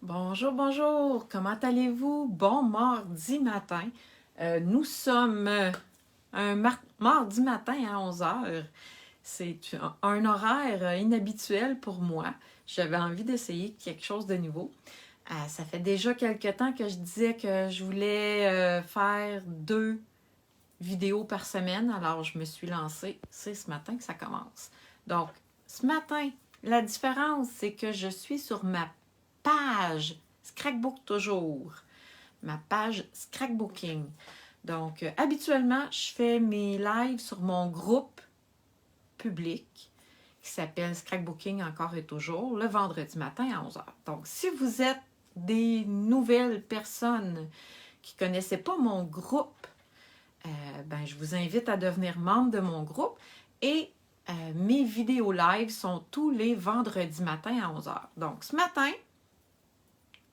Bonjour, bonjour, comment allez-vous? Bon mardi matin. Nous sommes un mardi matin à 11 heures. C'est un horaire inhabituel pour moi. J'avais envie d'essayer quelque chose de nouveau. Ça fait déjà quelque temps que je disais que je voulais faire 2 vidéos par semaine, alors je me suis lancée. C'est ce matin que ça commence. Donc, ce matin, la différence, c'est que je suis sur ma page Scrapbook toujours, ma page Scrapbooking. Donc, habituellement, je fais mes lives sur mon groupe public qui s'appelle Scrapbooking encore et toujours, le vendredi matin à 11 heures. Donc, si vous êtes des nouvelles personnes qui ne connaissaient pas mon groupe, je vous invite à devenir membre de mon groupe et mes vidéos live sont tous les vendredis matins à 11 heures. Donc, ce matin,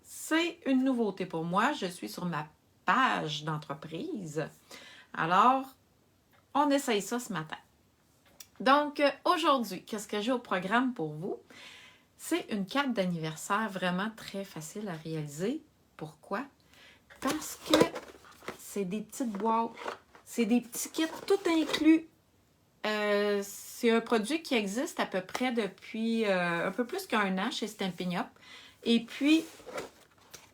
c'est une nouveauté pour moi. Je suis sur ma page d'entreprise. Alors, on essaye ça ce matin. Donc, aujourd'hui, qu'est-ce que j'ai au programme pour vous? C'est une carte d'anniversaire vraiment très facile à réaliser. Pourquoi? Parce que c'est des petites boîtes, c'est des petits kits tout inclus. C'est un produit qui existe à peu près depuis un peu plus qu'1 an chez Stampin' Up. Et puis,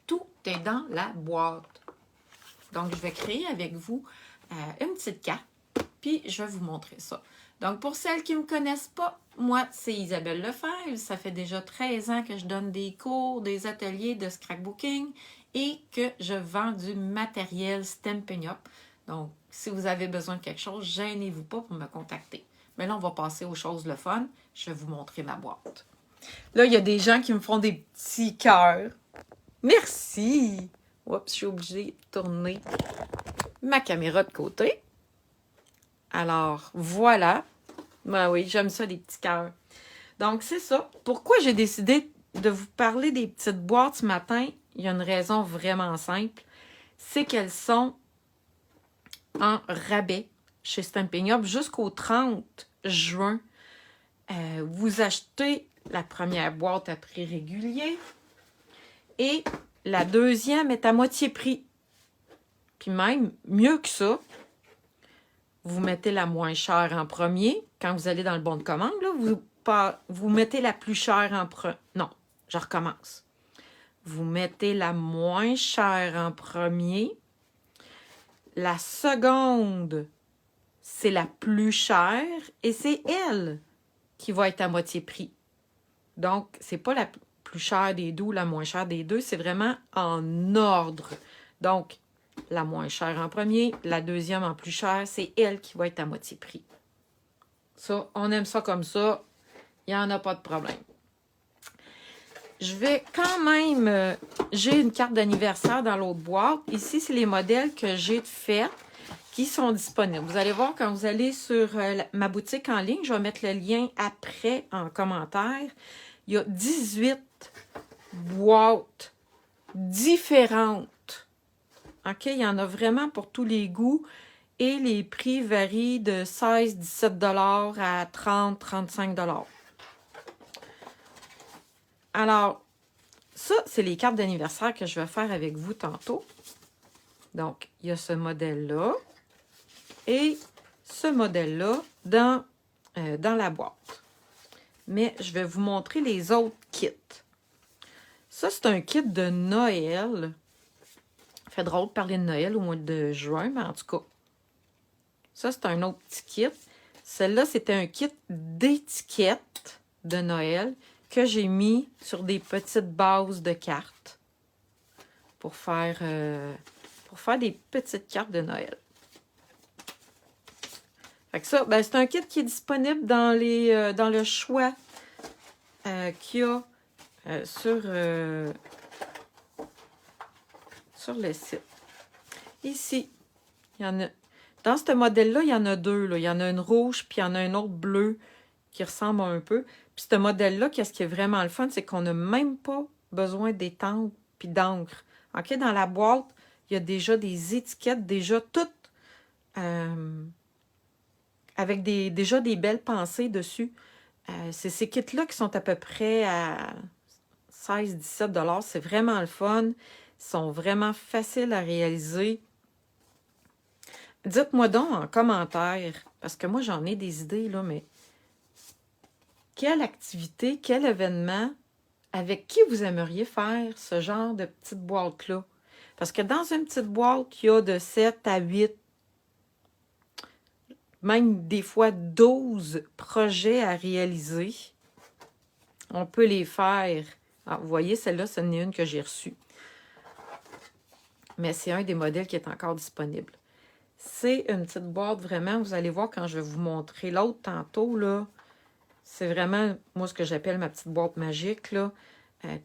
tout est dans la boîte. Donc, je vais créer avec vous une petite carte, puis je vais vous montrer ça. Donc, pour celles qui ne me connaissent pas, moi, c'est Isabelle Lefebvre. Ça fait déjà 13 ans que je donne des cours, des ateliers de scrapbooking et que je vends du matériel Stampin' Up. Donc, si vous avez besoin de quelque chose, gênez-vous pas pour me contacter. Mais là, on va passer aux choses le fun. Je vais vous montrer ma boîte. Là, il y a des gens qui me font des petits cœurs. Merci! Oups, je suis obligée de tourner ma caméra de côté. Alors, voilà. Ben oui, j'aime ça, les petits cœurs. Donc, c'est ça. Pourquoi j'ai décidé de vous parler des petites boîtes ce matin? Il y a une raison vraiment simple. C'est qu'elles sont en rabais chez Stampin' Up jusqu'au 30 juin. Vous achetez la première boîte à prix régulier et la deuxième est à moitié prix. Puis même, mieux que ça, vous mettez la moins chère en premier. Quand vous allez dans le bon de commande, là, vous mettez la plus chère en premier. Non, je recommence. Vous mettez la moins chère en premier. La seconde, c'est la plus chère et c'est elle qui va être à moitié prix. Donc, c'est pas la plus chère des deux ou la moins chère des deux, c'est vraiment en ordre. Donc, la moins chère en premier, la deuxième en plus chère, c'est elle qui va être à moitié prix. Ça, on aime ça comme ça, il n'y en a pas de problème. Je vais quand même... j'ai une carte d'anniversaire dans l'autre boîte. Ici, c'est les modèles que j'ai faits qui sont disponibles. Vous allez voir quand vous allez sur ma boutique en ligne, je vais mettre le lien après en commentaire. Il y a 18 boîtes différentes. OK? Il y en a vraiment pour tous les goûts. Et les prix varient de 16-17 $ à 30-35 $. Alors, ça, c'est les cartes d'anniversaire que je vais faire avec vous tantôt. Donc, il y a ce modèle-là et ce modèle-là dans la boîte. Mais je vais vous montrer les autres kits. Ça, c'est un kit de Noël. Ça fait drôle de parler de Noël au mois de juin, mais en tout cas, ça, c'est un autre petit kit. Celle-là, c'était un kit d'étiquettes de Noël que j'ai mis sur des petites bases de cartes pour faire des petites cartes de Noël. Fait que ça, c'est un kit qui est disponible dans le choix qu'il y a sur le site. Ici, il y en a. Dans ce modèle-là, il y en a deux. Là. Il y en a une rouge, puis il y en a une autre bleue qui ressemble un peu. Puis ce modèle-là, qu'est-ce qui est vraiment le fun, c'est qu'on n'a même pas besoin d'étampe puis d'encre. OK? Dans la boîte, il y a déjà des étiquettes, déjà toutes avec déjà des belles pensées dessus. C'est ces kits-là qui sont à peu près à 16-17 $. C'est vraiment le fun. Ils sont vraiment faciles à réaliser. Dites-moi donc en commentaire, parce que moi, j'en ai des idées, là, mais quelle activité, quel événement, avec qui vous aimeriez faire ce genre de petite boîte-là? Parce que dans une petite boîte, il y a de 7 à 8, même des fois 12 projets à réaliser. On peut les faire. Ah, vous voyez, celle-là, ce n'est une que j'ai reçue. Mais c'est un des modèles qui est encore disponible. C'est une petite boîte, vraiment, vous allez voir quand je vais vous montrer l'autre tantôt, là. C'est vraiment, moi, ce que j'appelle ma petite boîte magique, là.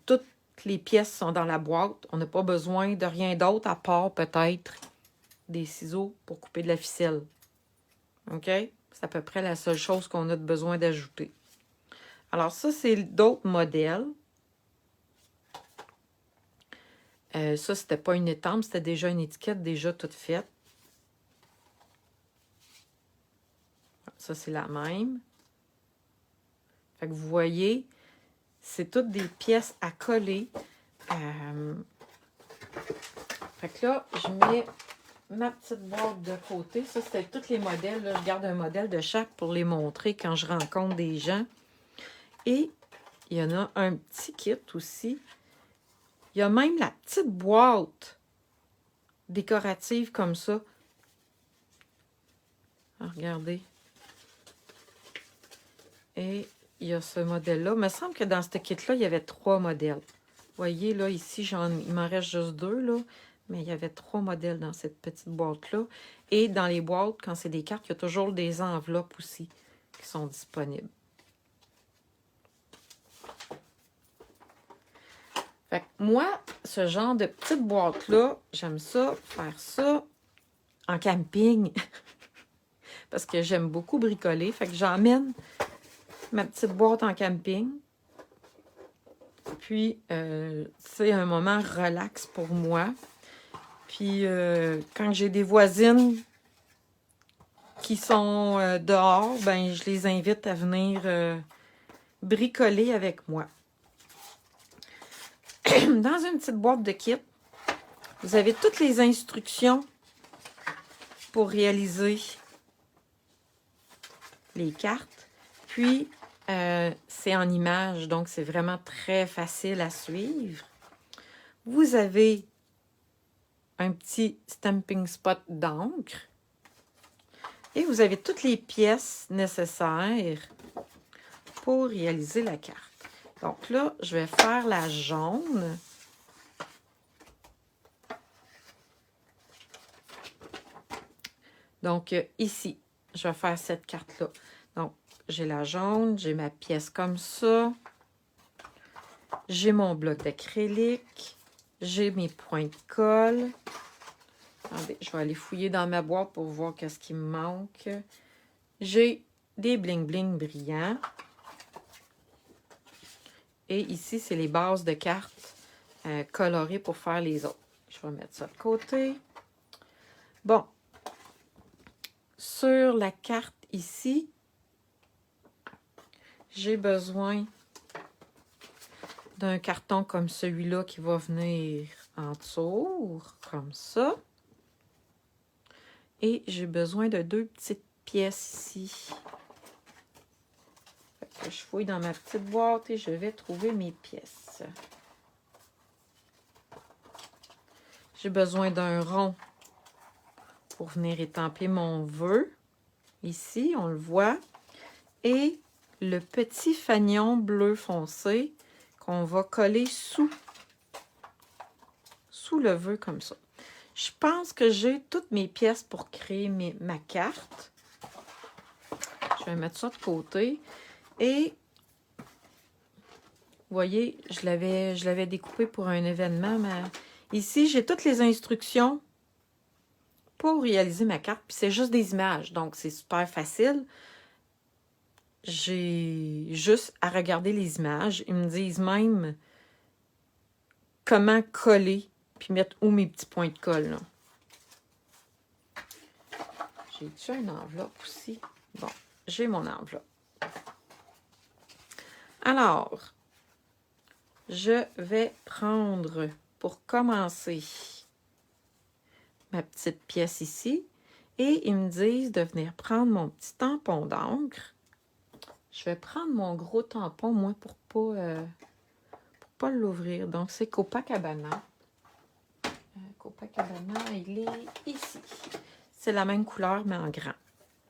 Toutes les pièces sont dans la boîte. On n'a pas besoin de rien d'autre à part, peut-être, des ciseaux pour couper de la ficelle. OK? C'est à peu près la seule chose qu'on a besoin d'ajouter. Alors, ça, c'est d'autres modèles. Ça, c'était pas une étampe, c'était déjà une étiquette déjà toute faite. Ça, c'est la même. Fait que vous voyez, c'est toutes des pièces à coller. Fait que là, je mets ma petite boîte de côté. Ça, c'était tous les modèles. Là. Je garde un modèle de chaque pour les montrer quand je rencontre des gens. Et il y en a un petit kit aussi. Il y a même la petite boîte décorative comme ça. Ah, regardez. Et il y a ce modèle-là. Il me semble que dans ce kit-là, il y avait 3 modèles. Vous voyez, là, ici, il m'en reste juste 2, là. Mais il y avait 3 modèles dans cette petite boîte-là. Et dans les boîtes, quand c'est des cartes, il y a toujours des enveloppes aussi qui sont disponibles. Fait que moi, ce genre de petite boîte-là, j'aime ça, faire ça en camping. Parce que j'aime beaucoup bricoler. Fait que j'emmène ma petite boîte en camping. Puis, c'est un moment relax pour moi. Puis, quand j'ai des voisines qui sont dehors, ben je les invite à venir bricoler avec moi. Dans une petite boîte de kit, vous avez toutes les instructions pour réaliser les cartes. Puis, c'est en images, donc c'est vraiment très facile à suivre. Vous avez un petit stamping spot d'encre. Et vous avez toutes les pièces nécessaires pour réaliser la carte. Donc là, je vais faire la jaune. Donc ici, je vais faire cette carte-là. Donc, j'ai la jaune, j'ai ma pièce comme ça. J'ai mon bloc d'acrylique. J'ai mes points de colle. Attendez, je vais aller fouiller dans ma boîte pour voir qu'est-ce qui me manque. J'ai des bling-bling brillants. Et ici, c'est les bases de cartes colorées pour faire les autres. Je vais mettre ça de côté. Bon. Sur la carte ici, j'ai besoin d'un carton comme celui-là qui va venir en dessous, comme ça. Et j'ai besoin de 2 petites pièces ici. Je fouille dans ma petite boîte et je vais trouver mes pièces. J'ai besoin d'un rond pour venir étamper mon vœu. Ici, on le voit. Et le petit fanion bleu foncé qu'on va coller sous le vœu comme ça. Je pense que j'ai toutes mes pièces pour créer ma carte. Je vais mettre ça de côté. Et, vous voyez, je l'avais découpé pour un événement. Mais ici, j'ai toutes les instructions pour réaliser ma carte. Puis c'est juste des images, donc c'est super facile. J'ai juste à regarder les images. Ils me disent même comment coller puis mettre où mes petits points de colle. Là. J'ai-tu une enveloppe aussi? Bon, j'ai mon enveloppe. Alors, je vais prendre, pour commencer, ma petite pièce ici. Et ils me disent de venir prendre mon petit tampon d'encre. Je vais prendre mon gros tampon, moi, pour pas l'ouvrir. Donc, c'est Copacabana. Copacabana, il est ici. C'est la même couleur, mais en grand.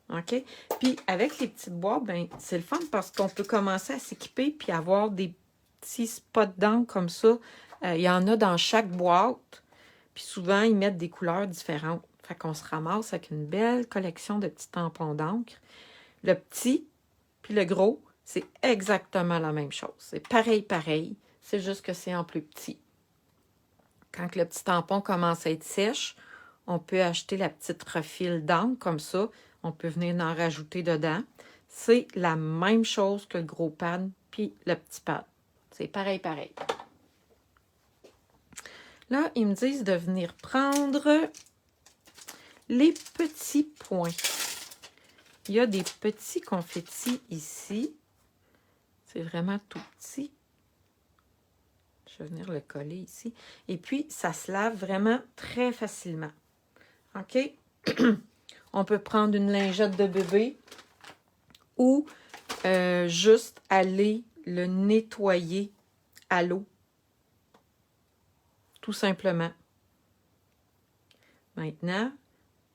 OK? Puis, avec les petites boîtes, ben, c'est le fun parce qu'on peut commencer à s'équiper puis avoir des petits spots d'encre comme ça. Il y en a dans chaque boîte. Puis souvent, ils mettent des couleurs différentes. Fait qu'on se ramasse avec une belle collection de petits tampons d'encre. Le petit puis le gros, c'est exactement la même chose. C'est pareil, pareil. C'est juste que c'est en plus petit. Quand le petit tampon commence à être sèche, on peut acheter la petite refile d'encre comme ça. On peut venir en rajouter dedans. C'est la même chose que le gros pad puis le petit pad. C'est pareil, pareil. Là, ils me disent de venir prendre les petits points. Il y a des petits confettis ici. C'est vraiment tout petit. Je vais venir le coller ici. Et puis, ça se lave vraiment très facilement. OK? On peut prendre une lingette de bébé ou juste aller le nettoyer à l'eau. Tout simplement. Maintenant,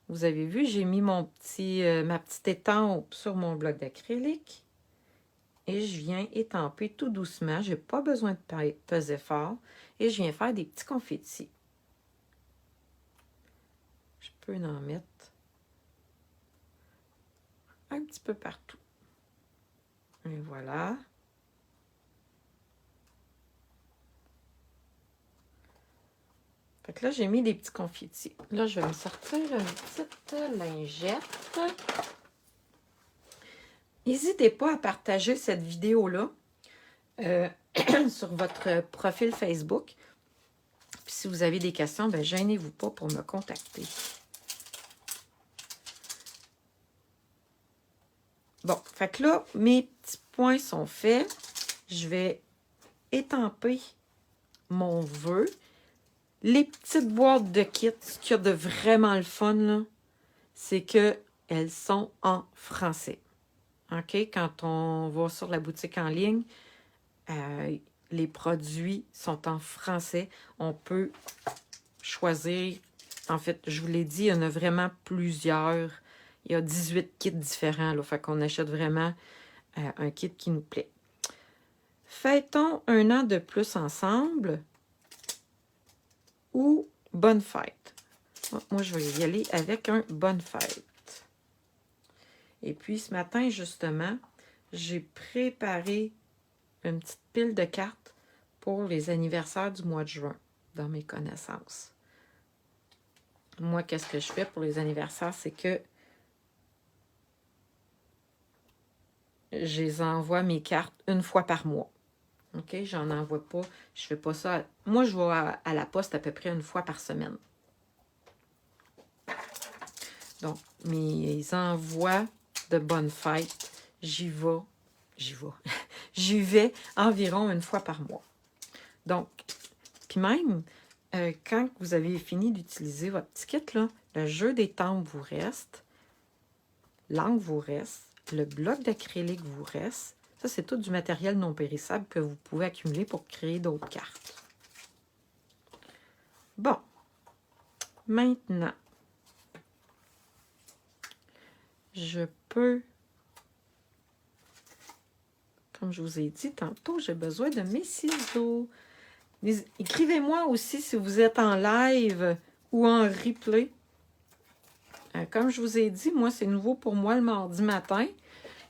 vous avez vu, j'ai mis ma petite étampe sur mon bloc d'acrylique. Et je viens étamper tout doucement. Je n'ai pas besoin de peser fort. Et je viens faire des petits confettis. Je peux en mettre un petit peu partout. Et voilà. Fait que là, j'ai mis des petits confettis. Là, je vais me sortir une petite lingette. N'hésitez pas à partager cette vidéo-là sur votre profil Facebook. Puis si vous avez des questions, ben gênez-vous pas pour me contacter. Bon, fait que là, mes petits points sont faits. Je vais étamper mon vœu. Les petites boîtes de kit, ce qu'il y a de vraiment le fun, là, c'est qu'elles sont en français. OK? Quand on va sur la boutique en ligne, les produits sont en français. On peut choisir. En fait, je vous l'ai dit, il y en a vraiment plusieurs. Il y a 18 kits différents. Là, fait qu'on achète vraiment un kit qui nous plaît. Fêtons un an de plus ensemble ou bonne fête. Moi, je vais y aller avec un bonne fête. Et puis, ce matin, justement, j'ai préparé une petite pile de cartes pour les anniversaires du mois de juin, dans mes connaissances. Moi, qu'est-ce que je fais pour les anniversaires? C'est que je les envoie mes cartes une fois par mois. OK? J'en envoie pas. Je fais pas ça. Moi, je vais à la poste à peu près une fois par semaine. Donc, mes envois de bonne fête, j'y vais. J'y vais environ une fois par mois. Donc, puis même, quand vous avez fini d'utiliser votre petit kit, là, le jeu d'étampe vous reste, l'encre vous reste, le bloc d'acrylique vous reste. Ça, c'est tout du matériel non périssable que vous pouvez accumuler pour créer d'autres cartes. Bon. Maintenant, je peux, comme je vous ai dit tantôt, j'ai besoin de mes ciseaux. Écrivez-moi aussi si vous êtes en live ou en replay. Comme je vous ai dit, moi, c'est nouveau pour moi le mardi matin.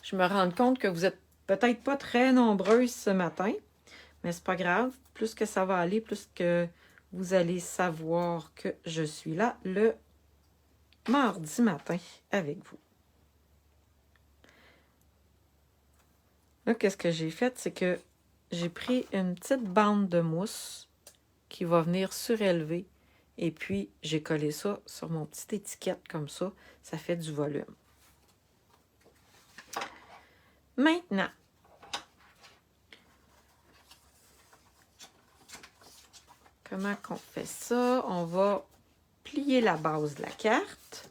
Je me rends compte que vous êtes peut-être pas très nombreuses ce matin, mais c'est pas grave. Plus que ça va aller, plus que vous allez savoir que je suis là le mardi matin avec vous. Là, qu'est-ce que j'ai fait? C'est que j'ai pris une petite bande de mousse qui va venir surélever. Et puis, j'ai collé ça sur mon petite étiquette comme ça. Ça fait du volume. Maintenant, comment qu'on fait ça? On va plier la base de la carte.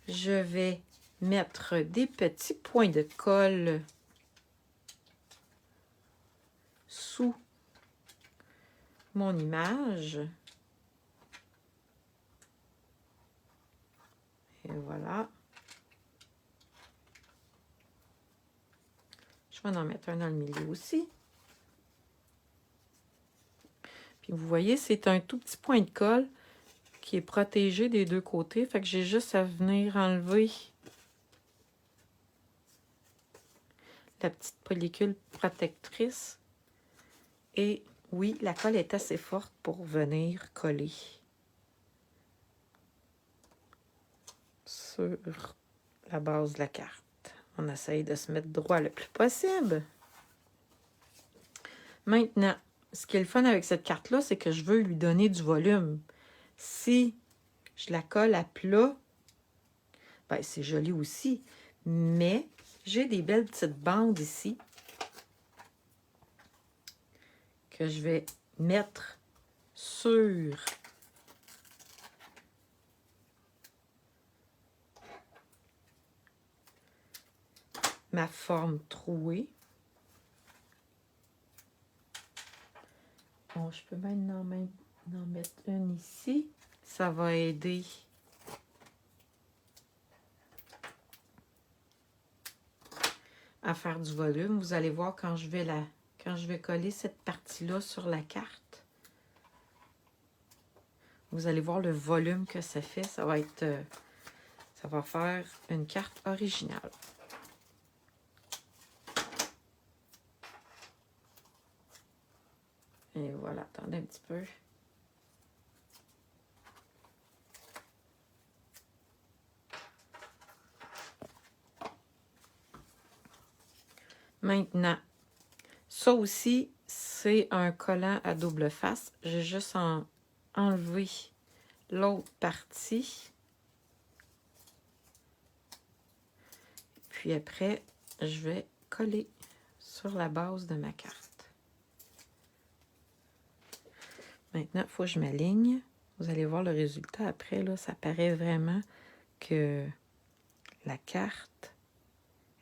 Je vais mettre des petits points de colle sous mon image. Et voilà. Je vais en mettre un dans le milieu aussi. Puis vous voyez, c'est un tout petit point de colle qui est protégé des deux côtés. Fait que j'ai juste à venir enlever la petite pellicule protectrice. Et oui, la colle est assez forte pour venir coller sur la base de la carte. On essaye de se mettre droit le plus possible. Maintenant, ce qui est le fun avec cette carte-là, c'est que je veux lui donner du volume. Si je la colle à plat, ben c'est joli aussi, mais j'ai des belles petites bandes ici que je vais mettre sur ma forme trouée. Bon, je peux même en mettre une ici. Ça va aider à faire du volume. Vous allez voir quand je vais coller cette partie-là sur la carte. Vous allez voir le volume que ça fait. Ça va faire une carte originale. Et voilà, attendez un petit peu. Maintenant, ça aussi, c'est un collant à double face. J'ai juste enlevé l'autre partie. Puis après, je vais coller sur la base de ma carte. Maintenant, il faut que je m'aligne. Vous allez voir le résultat après. Là, ça paraît vraiment que la carte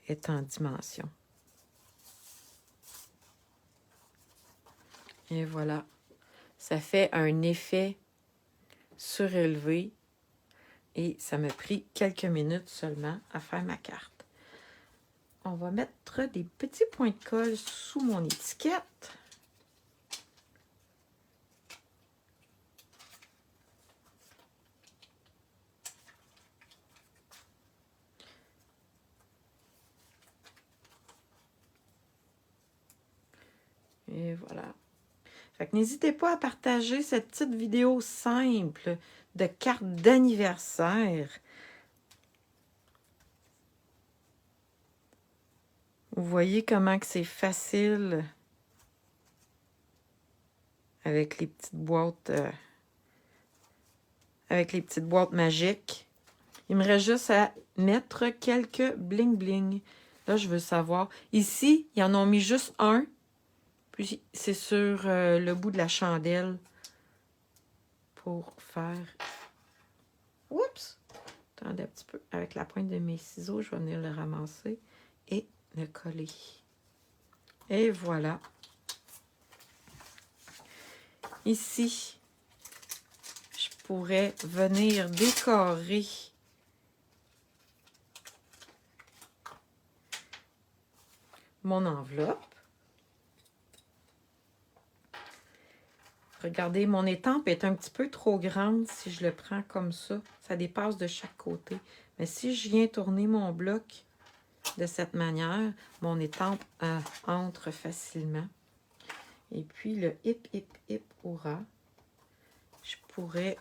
est en dimension. Et voilà. Ça fait un effet surélevé. Et ça m'a pris quelques minutes seulement à faire ma carte. On va mettre des petits points de colle sous mon étiquette. Et voilà. Fait que n'hésitez pas à partager cette petite vidéo simple de carte d'anniversaire. Vous voyez comment que c'est facile avec les petites boîtes magiques. Il me reste juste à mettre quelques bling-bling. Là, je veux savoir. Ici, ils en ont mis juste un. Puis, c'est sur le bout de la chandelle pour faire... Oups! Attendez un petit peu. Avec la pointe de mes ciseaux, je vais venir le ramasser et le coller. Et voilà. Ici, je pourrais venir décorer mon enveloppe. Regardez, mon étampe est un petit peu trop grande si je le prends comme ça. Ça dépasse de chaque côté. Mais si je viens tourner mon bloc de cette manière, mon étampe entre facilement. Et puis le hip, hip, hip, hurrah, je pourrais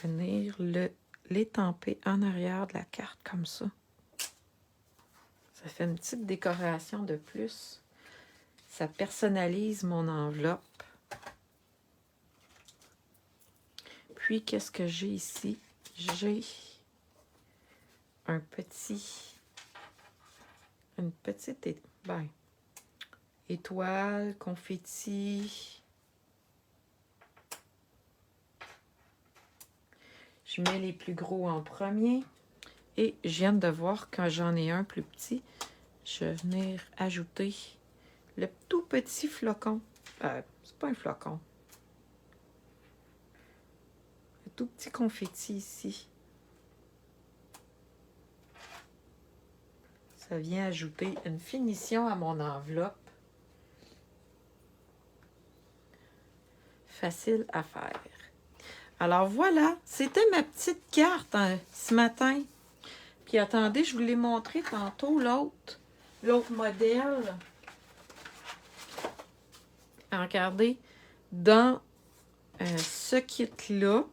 venir l'étamper en arrière de la carte comme ça. Ça fait une petite décoration de plus. Ça personnalise mon enveloppe. Puis, qu'est-ce que j'ai ici? J'ai un petit une petite étoile, confetti. Je mets les plus gros en premier. Et je viens de voir quand j'en ai un plus petit, je vais venir ajouter le tout petit flocon. C'est pas un flocon. Le tout petit confetti ici. Ça vient ajouter une finition à mon enveloppe. Facile à faire. Alors voilà, c'était ma petite carte ce matin. Puis attendez, je vous l'ai montré tantôt, l'autre modèle. Regardez, dans ce kit-là,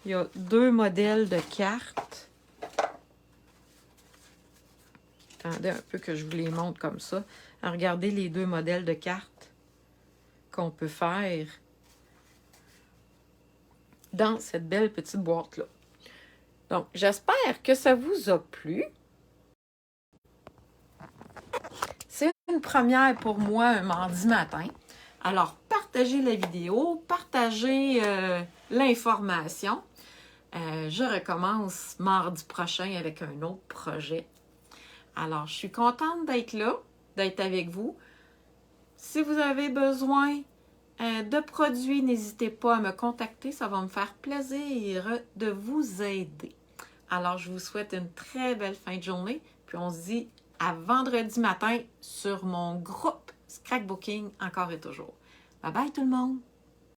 il y a 2 modèles de cartes. Attendez un peu que je vous les montre comme ça. Regardez les 2 modèles de cartes qu'on peut faire dans cette belle petite boîte-là. Donc, j'espère que ça vous a plu. C'est une première pour moi un mardi matin. Alors, partagez la vidéo, partagez l'information. Je recommence mardi prochain avec un autre projet. Alors, je suis contente d'être là, d'être avec vous. Si vous avez besoin de produits, n'hésitez pas à me contacter. Ça va me faire plaisir de vous aider. Alors, je vous souhaite une très belle fin de journée. Puis, on se dit à vendredi matin sur mon groupe Scrapbooking, encore et toujours. Bye bye tout le monde!